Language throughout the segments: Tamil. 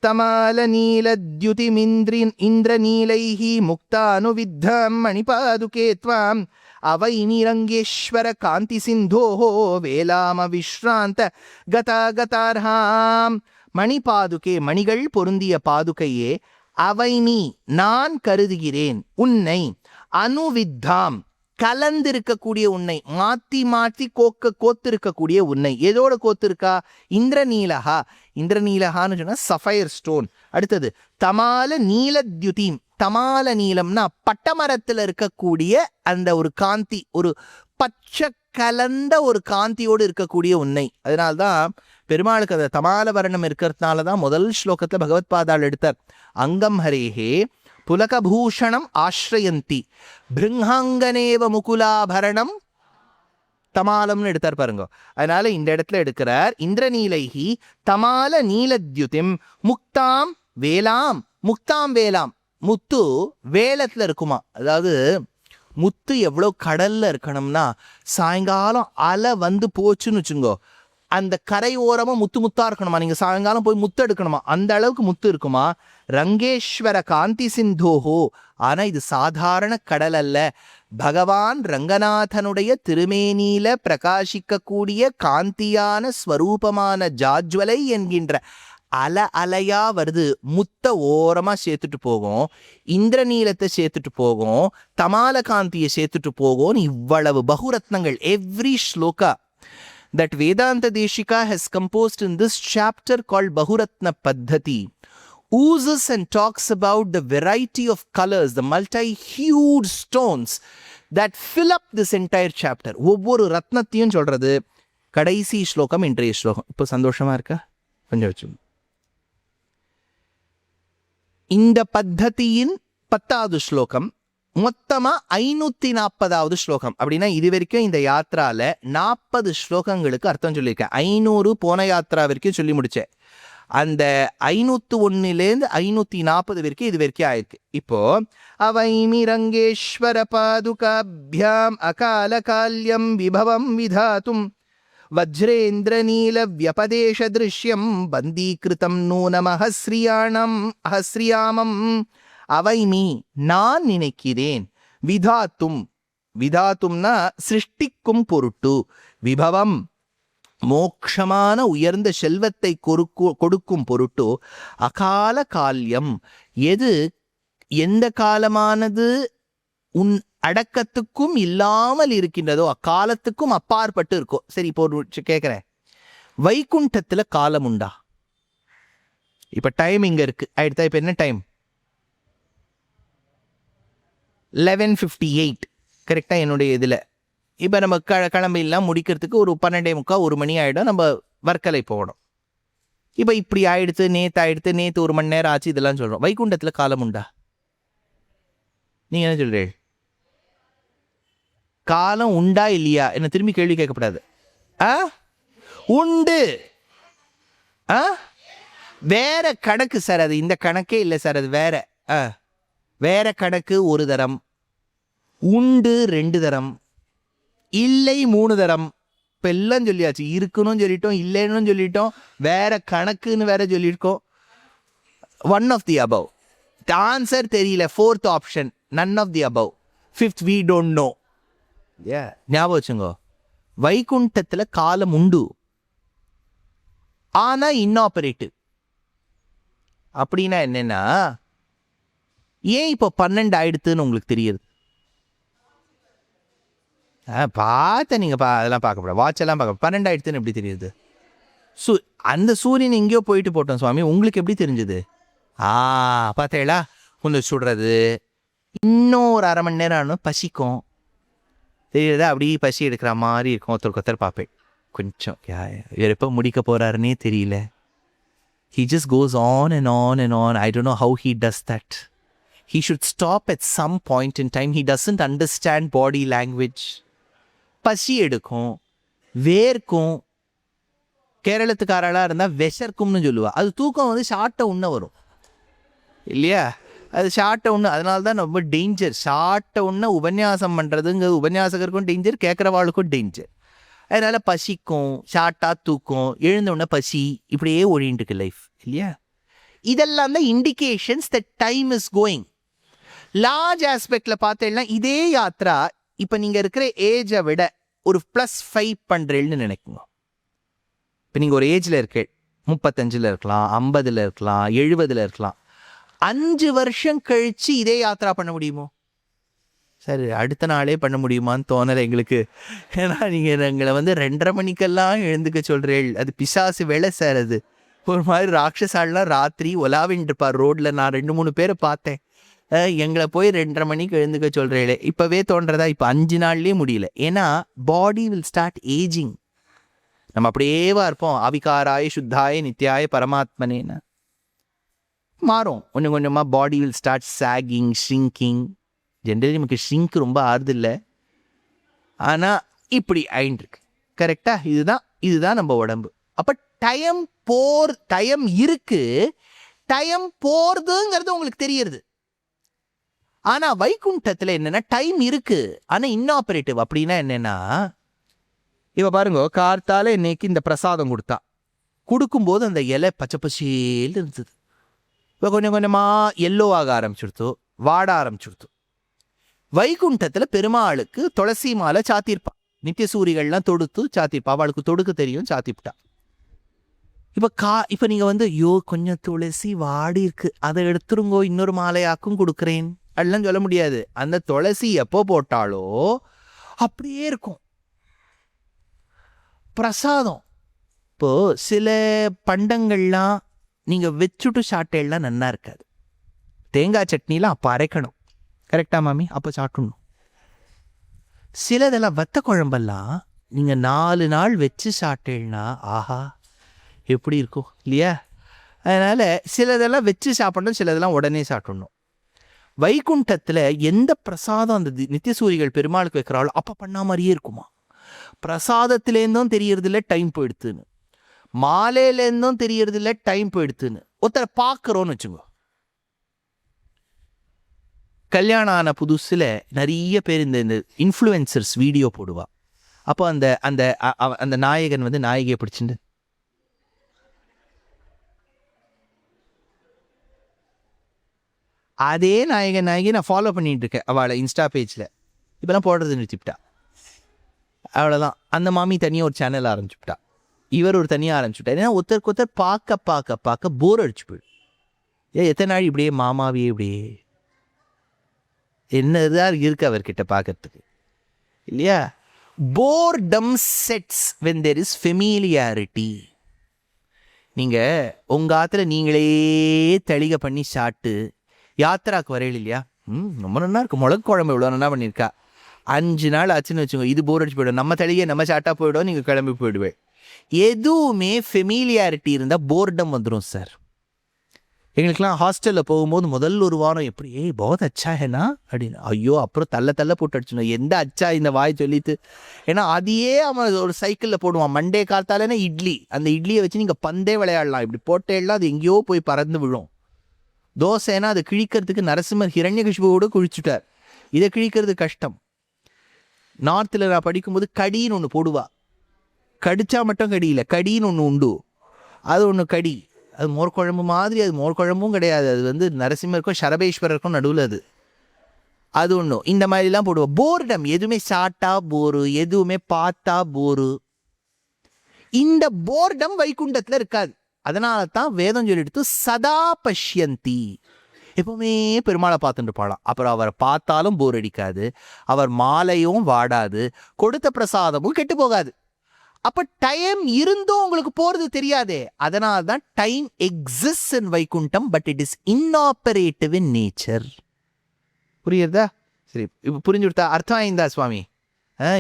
तमालनीलद्युतिमिन्द्रनीलैः मुक्तानुविद्धं मणिपादुके त्वाम् अवैनिरङ्गेश्वर कान्तिसिन्धोः வேலாமவிஸ்ராந்த கதாகதார்ஹாம். மணிபாதுகே, மணிகள் பொருந்திய பாதுகையே, அவை நீ, நான் கருதுகிறேன் உன்னை, அனுவித்தாம், கலந்திருக்கக்கூடிய உன்னை, மாத்தி மாத்தி கோத்திருக்கக்கூடிய உன்னை. எதோட கோத்திருக்கா? இந்திரநீலகா. இந்திரநீலகான்னு சொன்னா சஃபயர் ஸ்டோன். அடுத்தது தமால நீலத்யுதீம். தமால நீலம்னா பட்டமரத்தில் இருக்கக்கூடிய அந்த ஒரு காந்தி, ஒரு பச்சை கலந்த ஒரு காந்தியோடு இருக்கக்கூடிய உன்னை. அதனால்தான் பெருமாளுக்கு அந்த தமால வர்ணம் இருக்கிறதுனால தான் முதல் ஸ்லோகத்தில் பகவத் பாதாள் எடுத்தார். அங்கம் ஹரேஹே புலகபூஷணம் ஆஸ்ரயந்தி பிருங்காங்கனேவ முகுலாபரணம் தமாலம்னு எடுத்தார் பாருங்க. அதனால இந்த இடத்துல எடுக்கிறார் இந்திரநீலைஹி தமால நீலத்யுதிம் முக்தாம் வேலாம். முக்தாம் வேலாம், முத்து வேலத்துல இருக்குமா. அதாவது முத்து எவ்வளோ கடல்ல இருக்கணும்னா, சாயங்காலம் அலை வந்து போச்சுன்னு வச்சுங்கோ, அந்த கரை ஓரமா முத்து முத்தா இருக்கணுமா. நீங்க சாயங்காலம் போய் முத்து எடுக்கணுமா, அந்த அளவுக்கு முத்து இருக்குமா. ரங்கேஸ்வர காந்தி சிந்தோஹோ. ஆனா இது சாதாரண கடல் அல்ல, பகவான் ரங்கநாதனுடைய திருமேனியில பிரகாசிக்கக்கூடிய காந்தியான ஸ்வரூபமான ஜாஜ்வலை என்கின்ற அலையா வருது. முத்த ஓரமா சேர்த்துட்டு போகும், இந்திரநீலத்தை சேர்த்துட்டு போகும், தமால காந்தியை சேர்த்துட்டு போகும். இவ்வளவு பகுரத்னங்கள். Every shloka that Vedanta Deshika has composed in this chapter called Bahuratna Paddhati oozes and talks about the variety of colors, the multi-hued stones that fill up this entire chapter. ஒவ்வொரு ரத்னத்தையும் சொல்றது. கடைசி ஸ்லோகம் இன்றைய ஸ்லோகம். இப்போ சந்தோஷமா இருக்கா? கொஞ்சம் வச்சு. இந்த பத்ததியின் 10வது ஸ்லோகம் மொத்தமா 540வது ஸ்லோகம். அப்படின்னா இது வரைக்கும் இந்த யாத்ரால 40 ஸ்லோகங்களுக்கு அர்த்தம் சொல்லியிருக்கேன். 500 போன யாத்ரா வரைக்கும் சொல்லி முடிச்சேன். அந்த 501 540 வரைக்கும் இது வரைக்கும் ஆயிருக்கு. இப்போ அவைமிரங்கேஸ்வர பாதுகாபியாம் அகால கால்யம் விபவம் விதாத்தும் வஜ்ரேந்திரநீல வியபதேஷ திருஷ்யம் பந்தீகிருதம் நூனமஹஸ்ரியாமம். அவைமி, நான் நினைக்கிறேன், விதாத்தும், விதாத்தும்னா சிருஷ்டிக்கும் பொருட்டு, விபவம் மோக்ஷமான உயர்ந்த செல்வத்தை கொடுக்கும் பொருட்டு, அகால கால்யம், எது எந்த காலமானது உன் அடக்கத்துக்கும் இல்லாமல் இருக்கின்றதோ, அக்காலத்துக்கும் அப்பாற்பட்டு இருக்கோ. சரி, இப்போ கேட்குறேன், வைகுண்டத்துல காலம் உண்டா? இப்ப டைம் இங்க இருக்கு ஆயிடுதா? இப்ப என்ன டைம்? 11:58 கரெக்டா என்னுடைய இதுல. இப்ப நம்ம கிளம்பிலாம் முடிக்கிறதுக்கு ஒரு 12:45 1 மணி ஆயிடும். நம்ம வர்க்கலை போகணும். இப்ப இப்படி ஆயிடுத்து, நேத்து 1 மணி நேரம் ஆச்சு, இதெல்லாம் சொல்றோம். வைகுண்டத்துல காலம் உண்டா? நீங்க என்ன சொல்றீங்க? காலம் உண்டா இல்லையா? என்ன திரும்பி கேள்வி கேட்கப்படாது. உண்டு. வேற கணக்கு சார், அது இந்த கணக்கே இல்லை சார், அது வேற. வேற கணக்கு. 1 தரம், உண்டு 2 தரம், இல்லை 3 தரம். இப்ப எல்லாம் சொல்லியாச்சு. இருக்குன்னு சொல்லிட்டோம், இல்லைன்னு சொல்லிட்டோம், வேற கணக்குன்னு வேற சொல்லியிருக்கோம். One of the above. Answer தெரியல. 4th option none of the above. 5th we don't know. ஞாபகம் வச்சுங்க, வைகுண்டத்துல காலம் உண்டு, ஆனா இன்னாபரேட்டிவ். அப்படின்னா என்னன்னா, ஏன் இப்போ 12 ஆயிடுத்துன்னு உங்களுக்கு தெரியுது? பார்த்த நீங்க அதெல்லாம் பார்க்கப்படாது, வாட்ச் எல்லாம் பார்க்க. 12 ஆயிடுத்துன்னு எப்படி தெரியுது? அந்த சூரியன் எங்கேயோ போயிட்டு போட்டோம் சுவாமி, உங்களுக்கு எப்படி தெரிஞ்சது? பார்த்தேளா, கொஞ்சம் சுடுறது, இன்னொரு 1/2 மணி நேரம் ஆனும் பசிக்கும், தெரியுதா? அப்படி பசி எடுக்கிற மாதிரி இருக்கும். ஒருத்தர் பார்ப்பேன், கொஞ்சம் இவர் எப்போ முடிக்க போறாருன்னே தெரியல. He just goes on and on and on. I don't know how he does that. He should stop at some point in time. He doesn't understand body language. பசி எடுக்கும், வேர்க்கும். கேரளத்துக்காரளாக இருந்தால் வெசர்க்கும்னு சொல்லுவா. அது தூக்கம் வந்து ஷார்ட்டை உண்ண வரும் இல்லையா? அது ஷார்ட்டை ஒன்று. அதனால தான் ரொம்ப டேஞ்சர். ஷார்ட்டை ஒன்று உபன்யாசம் பண்ணுறதுங்கிறது உபன்யாசகருக்கும் டேஞ்சர், கேட்குறவாளுக்கும் டேஞ்சர். அதனால் பசிக்கும், ஷார்ட்டாக தூக்கம், எழுந்தவுடனே பசி, இப்படியே ஒழின்ட்டுருக்கு லைஃப் இல்லையா? இதெல்லாம் தான் indications that time is going. Large ஆஸ்பெக்ட்ல பார்த்தேன்னா இதே யாத்ரா இப்போ நீங்கள் இருக்கிற ஏஜை விட ஒரு +5 பண்ணுறேன்னு நினைக்குங்க. இப்போ நீங்கள் ஒரு ஏஜில் இருக்க 35 இருக்கலாம், 50 இருக்கலாம், 70 இருக்கலாம். 5 வருஷம் கழித்து இதே யாத்ரா பண்ண முடியுமோ? சரி, அடுத்த நாளே பண்ண முடியுமான்னு தோணலை எங்களுக்கு. ஏன்னா நீங்கள் எங்களை 2:30 மணிக்கெல்லாம் எழுந்துக்க சொல்கிறீள். அது பிசாசு வேலை சார். அது ஒரு மாதிரி ராட்சசாலாம் ராத்திரி ஒலாவின்ட்டுருப்பார் ரோட்டில். நான் 2-3 பேரை பார்த்தேன். எங்களை போய் 2:30 மணிக்கு எழுந்துக்க சொல்கிறீங்களே. இப்போவே தோன்றதா? இப்போ 5 நாள்லேயே முடியல. ஏன்னா பாடி வில் ஸ்டார்ட் ஏஜிங். நம்ம அப்படியேவா இருப்போம். அவிகாராய சுத்தாய நித்யாய பரமாத்மனேன்னு மாறும். கொஞ்சம் கொஞ்சமாக பாடி will start sagging, shrinking. Generally நமக்கு ஷ்ரிங்க் ரொம்ப ஆறுதில்லை, ஆனால் இப்படி ஆயின்ட்டுருக்கு. கரெக்டாக? இதுதான் நம்ம உடம்பு. அப்போ டைம் இருக்கு, டைம் போகிறதுங்கிறது உங்களுக்கு தெரியறது. ஆனால் வைகுண்டத்தில் என்னென்னா டைம் இருக்கு, ஆனால் இன்னாபரேட்டிவ். அப்படின்னா என்னென்னா, இப்போ பாருங்க, கார்த்தால இன்னைக்கு இந்த பிரசாதம் கொடுக்கும்போது அந்த இலை பச்சை பச்சேல் இருந்தது. இப்போ கொஞ்சம் கொஞ்சமாக எல்லோ ஆக ஆரம்பிச்சுடுத்து, வாட ஆரம்பிச்சுடுத்து. வைகுண்டத்தில் பெருமாளுக்கு துளசி மாலை சாத்திருப்பா. நித்திய சூரிகள்லாம் தொடுத்து சாத்திருப்பா. அவளுக்கு தொடுக்க தெரியும், சாத்திவிட்டா. இப்போ நீங்கள் ஐயோ கொஞ்சம் துளசி வாடி இருக்கு, அதை எடுத்துருங்கோ, இன்னொரு மாலையாக்கும் கொடுக்குறேன் அப்படிலாம் சொல்ல முடியாது. அந்த துளசி எப்போ போட்டாலோ அப்படியே இருக்கும். பிரசாதம் இப்போ சில பண்டங்கள்லாம் நீங்கள் வச்சுட்டு சாட்டையெல்லாம் நன்னா இருக்காது. தேங்காய் சட்னிலாம் அப்போ அரைக்கணும். கரெக்டாக மாமி? அப்போ சாப்பிடணும். சிலதெல்லாம் வத்த குழம்பெல்லாம் நீங்கள் 4 நாள் வச்சு சாப்பிட்டேன்னா ஆஹா எப்படி இருக்கும் இல்லையா? அதனால் சிலதெல்லாம் வச்சு சாப்பிடணும், சிலதெல்லாம் உடனே சாப்பிடணும். வைகுண்டத்தில் எந்த பிரசாதம் அந்த நித்தியசூரிகள் பெருமாளுக்கு வைக்கிறாளோ அப்போ பண்ணா மாதிரியே இருக்குமா. பிரசாதத்துலேருந்தும் தெரியறதில்ல டைம் போயிடுத்துன்னு, மாலையிலேருந்தும் தெரியறதில்ல டைம் போயிடுத்துன்னு. ஒருத்தரை பார்க்குறோன்னு வச்சுக்கோ. கல்யாணம் ஆன புதுசில் நிறைய பேர் இந்த இன்ஃப்ளூயன்சர்ஸ் வீடியோ போடுவா. அப்போ அந்த அந்த அந்த நாயகன் நாயகியை பிடிச்சிட்டு அதே நாயகி நான் ஃபாலோ பண்ணிட்டு இருக்கேன் அவளை இன்ஸ்டா பேஜில். இப்போலாம் போடுறது நிறுத்திவிட்டா. அவ்வளோதான். அந்த மாமி தனியாக ஒரு சேனல் ஆரம்பிச்சுவிட்டா, இவர் ஒரு தனியாக ஆரம்பிச்சுட்டா. ஏன்னா ஒருத்தருக்கு ஒருத்தர் பார்க்க போர் அடிச்சு போயிடும். எத்தனை நாள் இப்படியே மாமாவே இப்படியே என்னதான் இருக்கு அவர்கிட்ட பார்க்கறதுக்கு இல்லையா? Boredom sets when there is familiarity. நீங்கள் உங்கள் ஆற்றுல நீங்களே தெளிக பண்ணி சாப்பிட்டு யாத்திராக்கு வரையில் இல்லையா, ரொம்ப நல்லா இருக்கும். மிளகு குழம்பு இவ்வளோ நல்லா பண்ணியிருக்கா. 5 நாள் ஆச்சுன்னு வச்சுக்கோங்க, இது போர் அடிச்சு போய்டும். நம்ம தெளிகை நம்ம சாட்டா போய்டும், நீங்கள் கிளம்பி போயிடுவேன். எதுவுமே ஃபெமிலியாரிட்டி இருந்தால் போர்டம் வந்துடும் சார். எங்களுக்கெல்லாம் ஹாஸ்டலில் போகும்போது முதல் ஒரு வாரம் எப்படி பௌத் அச்சா ஹேனா அப்படின்னு, ஐயோ அப்புறம் தள்ள போட்டு அடிச்சிடணும். எந்த அச்சா இந்த வாய் சொல்லிட்டு. ஏன்னா அதையே அவன் ஒரு சைக்கிளில் போடுவான். மண்டே காலத்தாலேனா இட்லி, அந்த இட்லியை வச்சு நீங்கள் பந்தே விளையாடலாம். இப்படி போட்டேலாம் அது எங்கேயோ போய் பறந்து விழும். தோசைனா அது கிழிக்கிறதுக்கு நரசிம்மர் ஹிரண்யகசிபுவோடு குழிச்சுட்டார். இதை கிழிக்கிறது கஷ்டம். நார்த்தில் நான் படிக்கும்போது கடின்னு ஒன்று போடுவா. கடிச்சா மட்டும் கடியில் கடின்னு ஒன்று உண்டு, அது ஒன்று கடி. அது மோர்குழம்பு மாதிரி. அது மோர்குழம்பும் கிடையாது, அது நரசிம்மருக்கும் சரபேஸ்வரருக்கும் நடுவில் அது ஒன்றும். இந்த மாதிரிலாம் போடுவோம். போர்டம், எதுவுமே சாட்டா போரு, எதுவுமே பார்த்தா போரு. இந்த போர்டம் வைகுண்டத்தில் இருக்காது. அதனால தான் வேதம் சொல்லிடுத்து சதா பஷ்யந்தி, எப்பவுமே பெருமாளை பார்த்துட்டு போகலாம். அப்புறம் அவரை பார்த்தாலும் போர் அடிக்காது, அவர் மாலையும் வாடாது, கொடுத்த பிரசாதமும் கெட்டு போகாது. அப்போ டைம் இருந்தும் உங்களுக்கு போகிறது தெரியாதே. அதனால தான் time exists in Vaikuntham, but it is inoperative in nature. புரியுறதா? சரி, இப்போ புரிஞ்சு கொடுத்தா அர்த்தம் ஆயிருந்தா சுவாமி?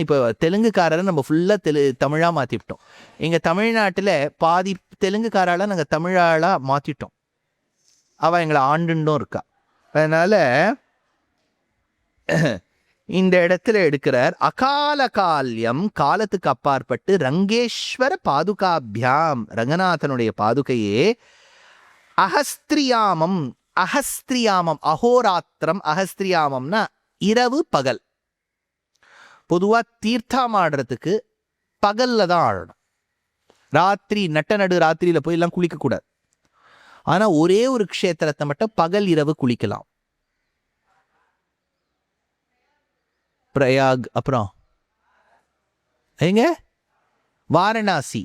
இப்போ தெலுங்குக்காரரை நம்ம ஃபுல்லாக தமிழாக மாற்றிவிட்டோம். எங்கள் தமிழ்நாட்டில் பாதி தெலுங்குக்காரால நாங்கள் தமிழாளாக மாற்றிட்டோம். அவள் எங்களை ஆண்டுண்டும் இருக்கா. அதனால் இந்த இடத்துல எடுக்கிறார் அகால கால்யம், காலத்துக்கு அப்பாற்பட்டு ரங்கேஸ்வர பாதுகாபியாம், ரங்கநாதனுடைய பாதுகையே அகஸ்திரியாமம். அகஸ்திரியாமம் அஹோராத்திரம். அகஸ்திரியாமம்னா இரவு பகல். பொதுவாக தீர்த்தம் ஆடுறதுக்கு பகலில் தான் ஆடணும். ராத்திரி நட்ட நடு ராத்திரியில் போய் எல்லாம் குளிக்கக்கூடாது. ஆனா ஒரே ஒரு க்ஷேத்திரத்தை மட்டும் பகல் இரவு குளிக்கலாம். பிரயாக், அப்புறம் எங்க வாரணாசி,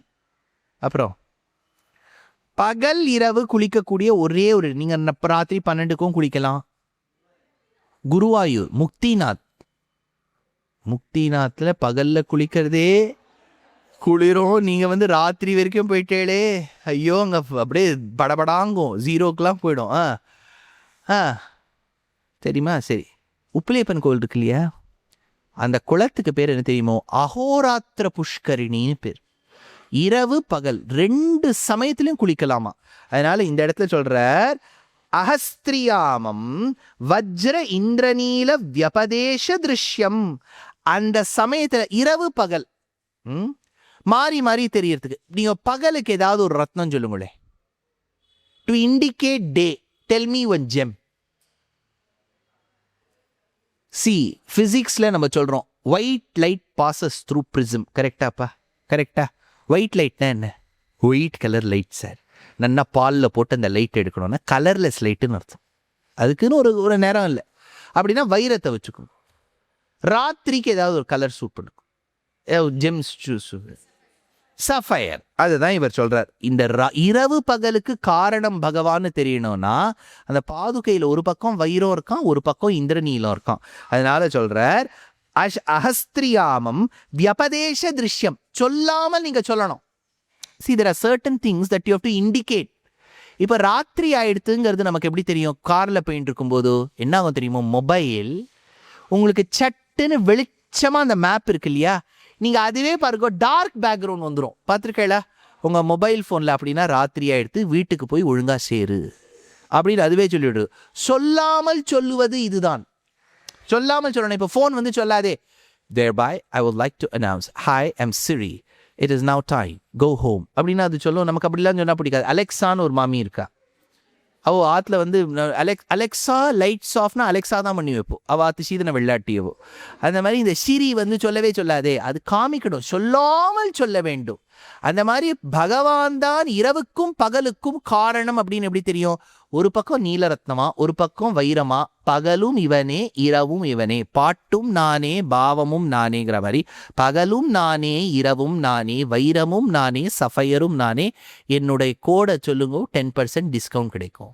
அப்புறம் பகல் இரவு குளிக்கக்கூடிய ஒரே ஒரு, நீங்க ராத்திரி 12க்கும் குளிக்கலாம். குருவாயூர் முக்திநாத், முக்திநாத்ல பகல்ல குளிக்கிறதே குளிரும். நீங்க வந்து ராத்திரி வரைக்கும் போயிட்டேளே, ஐயோ அங்க அப்படியே படபடாங்கும், 0க்கெல்லாம் போயிடும். தெரியுமா? சரி, உப்பிலியப்பன் கோவில் இருக்கு இல்லையா, அந்த குளத்துக்கு பேர் என்ன தெரியுமோ? அகோராத்திர புஷ்கரிணின்னு பேர். இரவு பகல் 2 சமயத்திலையும் குளிக்கலாமா. அதனால இந்த இடத்துல சொல்றார், அகஸ்திரியாமம் வஜ்ர இந்திரநீல வியபதேச திருஷ்யம். அந்த சமயத்துல இரவு பகல் மாறி மாறி தெரியறதுக்கு நீங்க பகலுக்கு ஏதாவது ஒரு ரத்னம் சொல்லுங்களே, to indicate that. Tell me one gem. See, பிசிக்ஸ்ல நம்ம சொல்றோம் white light passes through prism. கரெக்டாப்பா? கரெக்டா? ஒயிட் லைட்னா என்ன? White colour light sir. நல்லா பாலில் போட்டு அந்த லைட் எடுக்கணும்னா கலர்லெஸ் லைட்டுன்னு அர்த்தம். அதுக்குன்னு ஒரு நேரம் இல்லை. அப்படின்னா வைரத்தை வச்சுக்கணும். ராத்திரிக்கு ஏதாவது ஒரு கலர் சூட் பண்ணுக்கும், ஜெம்ஸ் சூஸ், சஃபயர். அதுதான் இவர் சொல்றார். இந்த இரவு பகலுக்கு காரணம் பகவான்னு தெரியணும்னா அந்த பாதுகையில் ஒரு பக்கம் வைரம் இருக்கான், ஒரு பக்கம் இந்திரநீலம் இருக்கான். அதனால சொல்றார், அகஸ்திரியாமம் வியபதேச திருஷ்யம். சொல்லாமல் நீங்க சொல்லணும். See, there are certain things that you have to indicate. இப்போ ராத்திரி ஆயிடுத்துங்கிறது நமக்கு எப்படி தெரியும்? காரில் போயிட்டு இருக்கும்போது என்ன ஆகும் தெரியுமோ? மொபைல் உங்களுக்கு சட்டுன்னு வெளிச்சமாக அந்த மேப் இருக்கு இல்லையா, நீங்கள் அதுவே பாருங்க டார்க் பேக்ரவுண்ட் வந்துடும். பார்த்துருக்கேல உங்கள் மொபைல் ஃபோனில்? அப்படின்னா ராத்திரி ஆயிடுத்து, வீட்டுக்கு போய் ஒழுங்காக சேரு அப்படின்னு அதுவே சொல்லிவிடு. சொல்லாமல் சொல்லுவது இதுதான். சொல்லாமல் சொல்லணும். இப்போ ஃபோன் வந்து சொல்லாதே, thereby I would like to announce, hi, I'm Siri, it is now time, go home அப்படின்னா அது சொல்லும். நமக்கு அப்படிலாம் சொன்னால் பிடிக்காது. அலெக்சான்னு ஒரு மாமி இருக்கா, அவள் ஆற்றுல வந்து அலெக்ஸா லைட்ஸ் ஆஃப்னா அலெக்ஸா தான் பண்ணி வைப்போம். அவள் ஆற்று சீதனை வெள்ளாட்டியவோ. அந்த மாதிரி இந்த சிரி வந்து சொல்லவே சொல்லாதே, அது காமிக்கணும், சொல்லாமல் சொல்ல வேண்டும். அந்த மாதிரி பகவான் தான் இரவுக்கும் பகலுக்கும் காரணம் அப்படின்னு எப்படி தெரியும்? ஒரு பக்கம் நீலரத்னமா, ஒரு பக்கம் வைரமா, பகலும் இவனே இரவும் இவனே, பாட்டும் நானே பாவமும் நானேங்கிற மாதிரி பகலும் நானே இரவும் நானே வைரமும் நானே சஃபயரும் நானே. என்னுடைய கோடை சொல்லுங்க, 10% டிஸ்கவுண்ட் கிடைக்கும்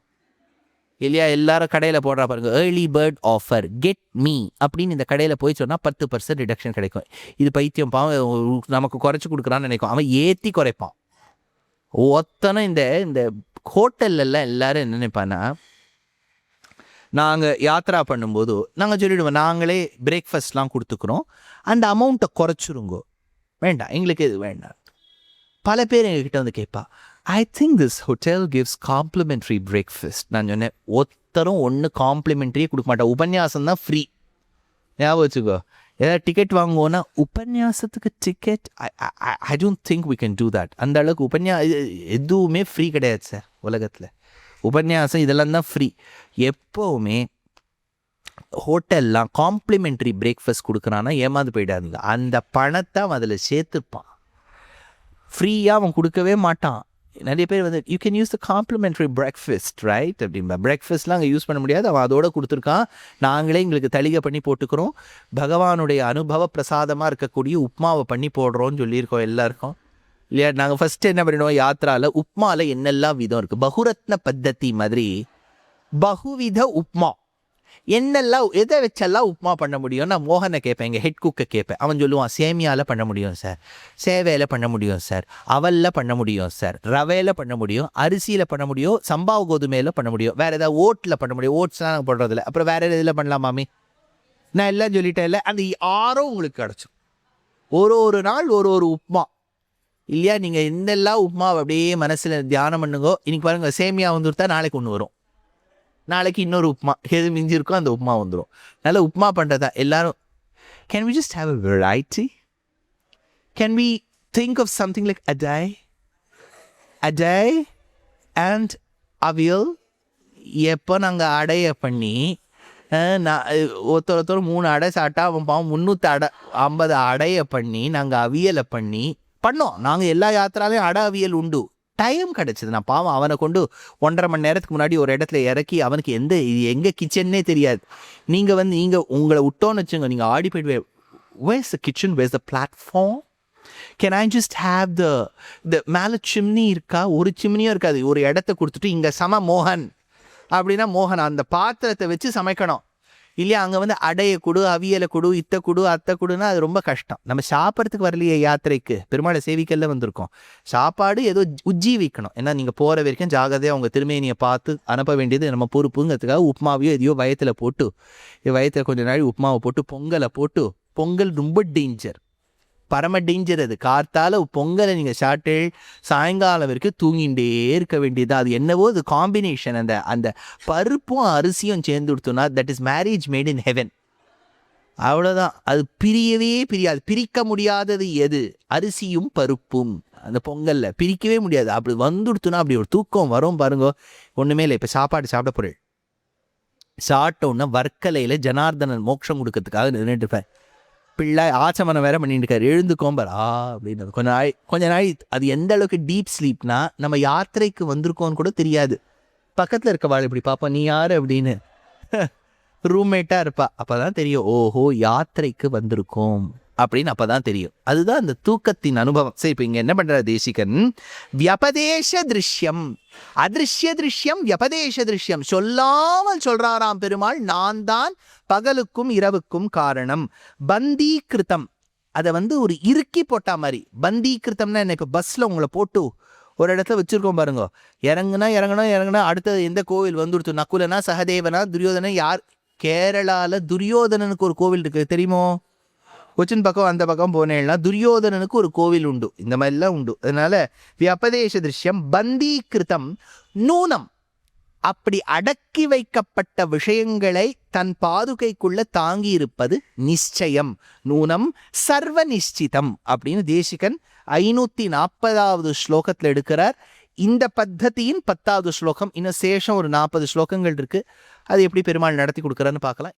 இல்லையா? எல்லாரும் கடையில் போடுறா பாருங்க, early bird offer, get me அப்படின்னு இந்த கடையில் போய் சொன்னால் 10% ரிடக்ஷன் கிடைக்கும். இது பைத்தியம் பாவம், நமக்கு குறைச்சி கொடுக்குறான்னு நினைக்கும். அவன் ஏற்றி குறைப்பான். ஒத்தனை இந்த ஹோட்டல்லாம் எல்லாரும் என்ன நினைப்பான்னா, நாங்கள் யாத்ரா பண்ணும்போது நாங்கள் சொல்லிவிடுவோம், நாங்களே பிரேக்ஃபாஸ்ட்லாம் கொடுத்துக்குறோம், அந்த அமௌண்ட்டை குறைச்சிருங்கோ, வேண்டாம் எங்களுக்கு எது வேண்டாம். பல பேர் எங்ககிட்ட வந்து கேட்பா, I think this hotel gives complimentary breakfast. நான் சொன்னேன், ஒருத்தரும் ஒன்று காம்ப்ளிமெண்ட்ரியே கொடுக்க மாட்டேன், உபன்யாசம் தான் ஃப்ரீ. ஞாபகம் வச்சுக்கோ. ஏதாவது டிக்கெட் வாங்குவோன்னா உபன்யாசத்துக்கு ticket, I don't think we can do that. அந்த அளவுக்கு எதுவுமே ஃப்ரீ கிடையாது சார் உலகத்தில். உபன்யாசம் இதெல்லாம் தான் ஃப்ரீ. எப்போவுமே ஹோட்டல்லாம் காம்ப்ளிமெண்ட்ரி பிரேக்ஃபாஸ்ட் கொடுக்குறான்னா ஏமாந்து போயிடாதுங்க. அந்த பணத்தை அவன் அதில் சேர்த்துப்பான், ஃப்ரீயாக அவன் கொடுக்கவே மாட்டான். நிறைய பேர் வந்து you can use the complimentary breakfast right அப்படின்பா. பிரேக்ஃபாஸ்ட்லாம் அங்கே யூஸ் பண்ண முடியாது, அவன் அதோடு கொடுத்துருக்கான், நாங்களே எங்களுக்கு தளிகை பண்ணி போட்டுக்கிறோம், பகவானுடைய அனுபவ பிரசாதமாக இருக்கக்கூடிய உப்மாவை பண்ணி போடுறோன்னு சொல்லியிருக்கோம் எல்லாருக்கும் இல்லையா? நாங்கள் ஃபஸ்ட்டு என்ன பண்ணிடுவோம், யாத்ராவில் உப்மாவில் என்னெல்லாம் விதம் இருக்குது, பகுரத்ன பத்ததி மாதிரி பகுவித உப்மா என்னெல்லாம், எதை வச்செல்லாம் உப்மா பண்ண முடியும். நான் மோகனை கேட்பேன், எங்கள் ஹெட் குக்கை கேட்பேன். அவன் சொல்லுவான், சேமியாவில் பண்ண முடியும் சார், சேவையில் பண்ண முடியும் சார், அவலில் பண்ண முடியும் சார், ரவையில் பண்ண முடியும், அரிசியில் பண்ண முடியும், சம்பாவ கோதுமையில் பண்ண முடியும், வேறு ஏதாவது ஓட்டில் பண்ண முடியும். ஓட்ஸ்லாம் நாங்கள் போடுறதில்ல. அப்புறம் வேறு இதில் பண்ணலாம் மாமி, நான் எல்லாம் சொல்லிட்டேன் இல்லை. அந்த ஆரோ உங்களுக்கு கிடச்சிடும். ஒரு நாள் ஒரு உப்மா இல்லையா? நீங்கள் என்னெல்லாம் உப்மாவை அப்படியே மனசில் தியானம் பண்ணுங்கோ. இன்றைக்கி பாருங்கள், சேமியா வந்துருத்தா நாளைக்கு ஒன்று வரும், நாளைக்கு இன்னொரு உப்மா, எது மிஞ்சி இருக்கோ அந்த உப்மா வந்துடும். நல்ல உப்மா பண்ணுறதா எல்லாரும். Can we just have a variety? Can we think of something like adai and aviyal? எப்போ நாங்கள் அடையை பண்ணி நான் ஒருத்தர் 3 அடை சாப்பிட்டா அவன் பாவம் 350 அடையை பண்ணி நாங்கள் அவியலை பண்ணோம். நாங்கள் எல்லா யாத்திராலையும் அடை அவியல் உண்டு. டைம் கிடைச்சது. நான் பாவம் அவனை கொண்டு 1.5 மணி நேரத்துக்கு முன்னாடி ஒரு இடத்துல இறக்கி அவனுக்கு எங்கே கிச்சன்னே தெரியாது. நீங்கள் உங்களை விட்டோன்னு வச்சுங்க, நீங்கள் ஆடி போயிட்டு where's the kitchen, where's the platform, can I just have the மேலே சிம்னி இருக்கா? ஒரு சிம்னியும் இருக்காது. ஒரு இடத்த கொடுத்துட்டு இங்கே மோகன் அப்படின்னா மோகன் அந்த பாத்திரத்தை வச்சு சமைக்கணும் இல்லையா? அங்கே வந்து அடையை கொடு, அவியலை கொடு, இத்தை கொடு, அத்தை கொடுன்னா அது ரொம்ப கஷ்டம். நம்ம சாப்பிட்றதுக்கு வரலையே யாத்திரைக்கு, பெருமாளை சேவிக்கல்ல வந்திருக்கோம். சாப்பாடு ஏதோ உஜ்ஜீவிக்கணும். ஏன்னா நீங்கள் போகிற வரைக்கும் ஜாகிரதையாக அவங்க திருமேனியை பார்த்து அனுப்ப வேண்டியது நம்ம பொறுப்புங்கிறதுக்காக உப்புமாவையோ எதையோ வயத்தில் போட்டு, வயத்தில் கொஞ்சம் நாள் உப்புமாவை போட்டு பொங்கலை போட்டு, பொங்கல் ரொம்ப டேஞ்சர், பரம டேஞ்சர். அது கார்த்தால பொங்கலை நீங்கள் சாப்பிட்டு சாயங்காலம் வரைக்கும் தூங்கிகிட்டே இருக்க வேண்டியது. அது என்னவோ அது காம்பினேஷன், அந்த பருப்பும் அரிசியும் சேர்ந்து கொடுத்தோன்னா that is marriage made in heaven. அவ்வளோதான். அது பிரியவே பிரியாது. பிரிக்க முடியாதது எது? அரிசியும் பருப்பும். அந்த பொங்கலில் பிரிக்கவே முடியாது. அப்படி வந்துடுத்துனா அப்படி ஒரு தூக்கம் வரும் பாருங்க. ஒன்றுமே இல்லை. இப்போ சாப்பாடு சாப்பிட பொருள் சாப்பிட்டோன்னா வர்க்கலையில் ஜனார்தனன் மோட்சம் கொடுக்கறதுக்காக நின்றுட்டு இருப்பேன். பிள்ளை ஆச்சமனம் வேற பண்ணிட்டு இருக்காரு. எழுந்துக்கோம்பர் அப்படின்னு கொஞ்ச நாள் அது எந்த அளவுக்கு டீப் ஸ்லீப்னா நம்ம யாத்திரைக்கு வந்திருக்கோன்னு கூட தெரியாது. பக்கத்தில் இருக்கவாள் இப்படி பார்ப்போம், நீ யார் அப்படின்னு ரூம்மேட்டாக இருப்பா. அப்போ தான் தெரியும், ஓஹோ யாத்திரைக்கு வந்திருக்கோம் அப்படின்னு அப்போ தான் தெரியும். அதுதான் அந்த தூக்கத்தின் அனுபவம். சரி, இப்போ இங்கே என்ன பண்ணுறார் தேசிகன்? வியபதேச திருஷ்யம், அதிருஷ்ய திருஷ்யம், வியபதேச திருஷ்யம் சொல்லாமல் சொல்றாராம் பெருமாள். நான் தான் பகலுக்கும் இரவுக்கும் காரணம். பந்தீகிருத்தம், அதை வந்து ஒரு இறுக்கி போட்டா மாதிரி. பந்தீகிருத்தம்னா என்ன? இப்போ பஸ்ஸில் உங்களை போட்டு ஒரு இடத்துல வச்சுருக்கோம் பாருங்க. இறங்கணும் அடுத்தது எந்த கோவில் வந்துடுத்து? நக்குலனா, சகதேவனா, துரியோதனன். யார்? கேரளாவில் துரியோதனனுக்கு ஒரு கோவில் இருக்குது தெரியுமோ? கொச்சின் பக்கம் அந்த பக்கம் போனேன்னா துரியோதனனுக்கு ஒரு கோவில் உண்டு. இந்த மாதிரிலாம் உண்டு. அதனால வியபதேச திருஷ்யம். பந்தீகிருத்தம் நூனம், அப்படி அடக்கி வைக்கப்பட்ட விஷயங்களை தன் பாதுகைக்குள்ள தாங்கி இருப்பது நிச்சயம். நூனம் சர்வ நிச்சிதம் அப்படின்னு தேசிகன் 540வது ஸ்லோகத்தில் எடுக்கிறார். இந்த பத்ததியின் 10வது ஸ்லோகம். இன்னும் சேஷம் ஒரு 40 ஸ்லோகங்கள் இருக்கு. அது எப்படி பெருமாள் நடத்தி கொடுக்குறான்னு பார்க்கலாம்.